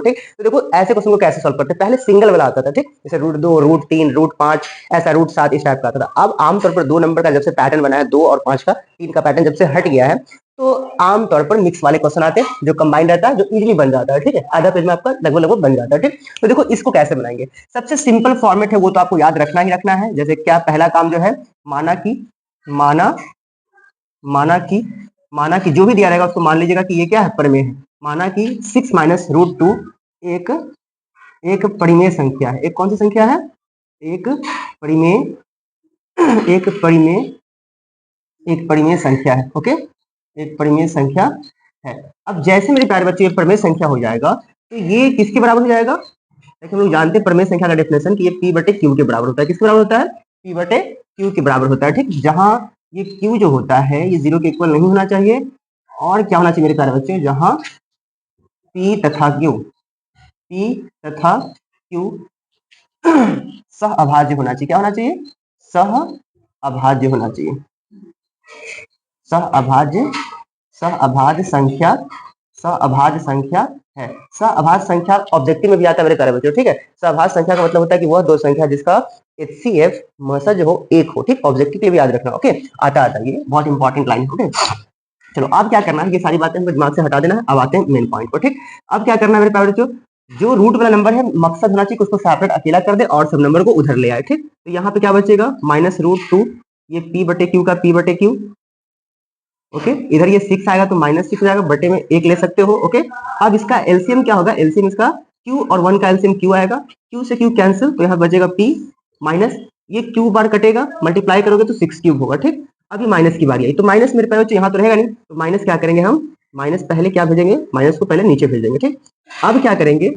ठीक। तो देखो ऐसे क्वेश्चन को कैसे सॉल्व करते हैं, पहले सिंगल वाला आता था, ठीक, जैसे √2, √3, √5, ऐसा √7 इस टाइप का आता था। अब आमतौर पर 2 नंबर का जब से पैटर्न बना है, 2 और 5 का, 3 का पैटर्न जब से हट गया है, तो आमतौर पर मिक्स वाले क्वेश्चन आते हैं जो कंबाइंड रहता है, जो इजीली बन जाता है, ठीक है, आधा पेज में आपका लगभग बन जाता है, ठीक। तो देखो इसको कैसे बनाएंगे, सबसे सिंपल फॉर्मेट है वो तो आपको याद रखना ही रखना है। जैसे क्या पहला काम जो है, माना कि जो भी दिया रहेगा उसको मान लीजिएगा कि ये क्या है, प्रमेय है। माना कि 6 - √2 एक परिमेय संख्या है। एक कौन सी संख्या है, एक परिमेय संख्या है। ओके, एक परिमेय संख्या है। अब जैसे मेरे प्यारे बच्चे ये परिमेय संख्या हो जाएगा तो ये किसके बराबर हो जाएगा, देखिए हम लोग जानते हैं परिमेय संख्या का डेफिनेशन कि ये P/Q के बराबर होता है। किसके बराबर होता है, P/Q के बराबर होता है, ठीक। जहां ये Q जो होता है ये 0 के इक्वल नहीं होना चाहिए, और क्या होना चाहिए मेरे प्यारे बच्चे, जहां P तथा Q सह अभाज्य होना चाहिए। क्या होना चाहिए, सह अभाज्य होना चाहिए। सह अभाज्य संख्या है। सह अभाज्य संख्या ऑब्जेक्टिव में भी आता है मेरे प्यारे बच्चों, ठीक है। सह अभाज्य संख्या का मतलब होता है कि वह दो संख्या जिसका HCF महज हो 1 हो, ठीक। ऑब्जेक्टिव के भी याद रखना, ओके। आता ये बहुत इंपॉर्टेंट लाइन, ओके। चलो अब क्या करना है, ये सारी बातें हमको दिमाग से हटा देना है। अब आते हैं मेन पॉइंट पर, ठीक। अब क्या करना है मेरे प्यारे बच्चों, जो रूट वाला नंबर है मकसद होना चाहिए कि उसको सेपरेट अकेला कर दे और सब नंबर को उधर ले आए, ठीक। तो यहाँ पे क्या बचेगा, -√2, ये P/Q का P/Q, ओके। इधर ये 6 आएगा तो -6 हो जाएगा, बटे में 1 ले सकते हो, ओके। अब इसका एलसीएम क्या होगा, एलसीएम इसका Q और 1 का एलसीएम Q आएगा, Q से Q कैंसिल, तो यहाँ बचेगा P माइनस ये Q बार कटेगा, मल्टीप्लाई करोगे तो 6³ होगा, ठीक। अभी माइनस की बारी आई, तो माइनस मेरे पास यहाँ तो रहेगा नहीं, तो माइनस क्या करेंगे हम, माइनस पहले क्या भेजेंगे, माइनस को पहले नीचे भेजेंगे, ठीक। अब क्या करेंगे,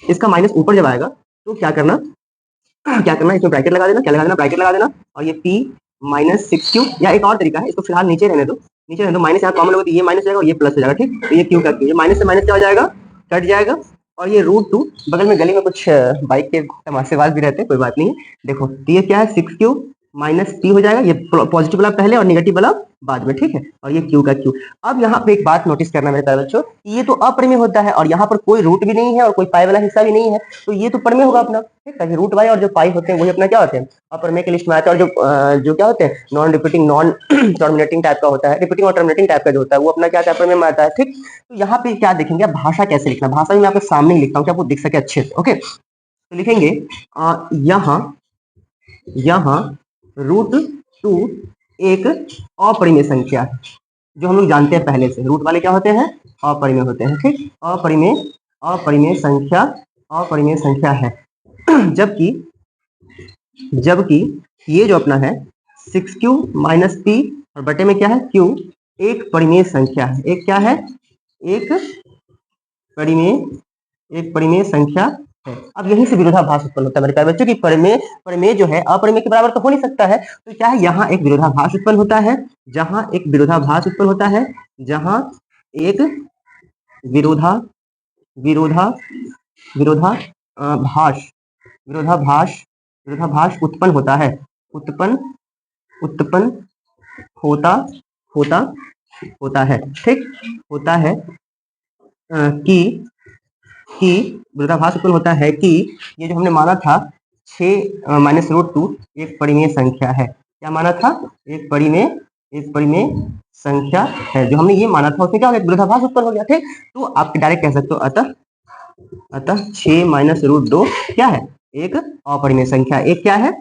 इसका माइनस ऊपर जब आएगा तो क्या करना इसमें ब्रैकेट लगा देना, क्या लगा देना, ब्रैकेट लगा देना, और ये P -6Q, या एक और तरीका है, इसको फिलहाल नीचे रहने दो, माइनस यहाँ कॉमन होगा तो ये माइनस जाएगा और ये प्लस हो जाएगा, ठीक। तो ये Q का Q, ये माइनस से माइनस क्या हो जाएगा, कट जाएगा, और ये √2, बगल में गली में कुछ बाइक के तमाशेबाज भी रहते हैं, कोई बात नहीं है। देखो तो ये क्या है, 6Q -P हो जाएगा, ये पॉजिटिव वाला पहले और निगेटिव वाला बाद में, ठीक है, और ये Q का Q। अब यहाँ पे एक बात नोटिस करना मेरे प्यारे बच्चों, ये तो अपरिमेय होता है और यहाँ पर कोई रूट भी नहीं है और कोई पाई वाला हिस्सा भी नहीं है, तो ये तो परिमेय होगा अपना, ठीक है। रूट वाई और जो पाई होते हैं वही अपना क्या होते हैं, अपरिमेय के लिस्ट में आते हैं। और जो क्या होते हैं, non repeating, non terminating type का होता है, रिपीटिंग और टर्मिनेटिंग टाइप का जो होता है वो अपना क्या अपरिमेय में आता है, ठीक। तो यहाँ पे क्या देखेंगे, भाषा कैसे लिखना, भाषा मैं आपके सामने ही लिखता हूँ कि आपको दिख सके अच्छे से, ओके। तो लिखेंगे यहाँ √2 एक अपरिमेय संख्या है, जो हम लोग जानते हैं पहले से, रूट वाले क्या होते हैं, अपरिमेय होते हैं, ठीक। अपरिमेय संख्या है। जबकि ये जो अपना है 6Q -P और बटे में क्या है Q, एक परिमेय संख्या है। एक क्या है, एक परिमेय संख्या है। अब यहीं से विरोधाभास उत्पन्न होता है मेरे प्यारे बच्चों की, परिमेय जो है अपरिमेय के बराबर तो हो नहीं सकता है, तो क्या है, यहाँ एक विरोधाभास उत्पन्न होता है, जहां एक विरोधाभास उत्पन्न होता है, उत्पन्न होता है, ठीक, होता है कि विरोधाभास उत्पन्न होता है कि ये जो हमने माना था 6 -√2 एक परिमेय संख्या है। क्या माना था, एक परिमेय संख्या है, जो हमने ये माना था उसमें क्या हो गया, विरोधाभास उत्पन्न हो गया, ठीक। तो आप डायरेक्ट कह सकते हो अतः 6 -√2 क्या है, एक अपरिमेय संख्या। एक क्या है,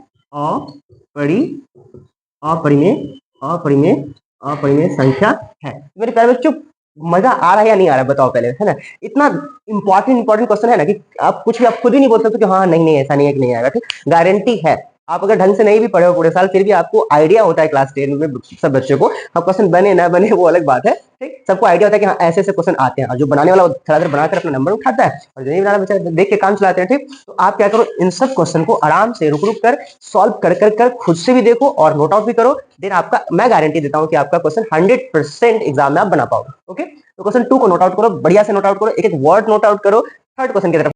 अपरिमेय संख्या है। मेरे प्यारे बच्चों मजा आ रहा है या नहीं आ रहा है, बताओ पहले, है ना। इतना इंपॉर्टेंट क्वेश्चन है ना कि आप कुछ भी, आप खुद ही नहीं बोल सकते कि हाँ नहीं ऐसा नहीं है कि नहीं आएगा, ठीक। गारंटी है, आप अगर ढंग से नहीं भी पढ़े हो पूरे साल फिर भी आपको आइडिया होता है क्लास 10 में सब बच्चों को। अब क्वेश्चन बने ना बने वो अलग बात है, ठीक। सबको आइडिया होता है कि हाँ ऐसे ऐसे क्वेश्चन आते हैं, और जो बनाने वाला थोड़ा बनाकर अपना नंबर उठाता है और जो नहीं बनाना बेचारा देख के काम चलाते हैं, ठीक। तो आप क्या करो, इन सब क्वेश्चन को आराम से रुक कर सॉल्व कर खुद से भी देखो और नोट आउट भी करो, देन आपका मैं गारंटी देता हूँ कि आपका क्वेश्चन 100% एग्जाम में आप बना पाओगे, ओके। तो क्वेश्चन 2 को नोट आउट करो, बढ़िया से नोट आउट करो, एक एक वर्ड नोट आउट करो, थर्ड क्वेश्चन की तरफ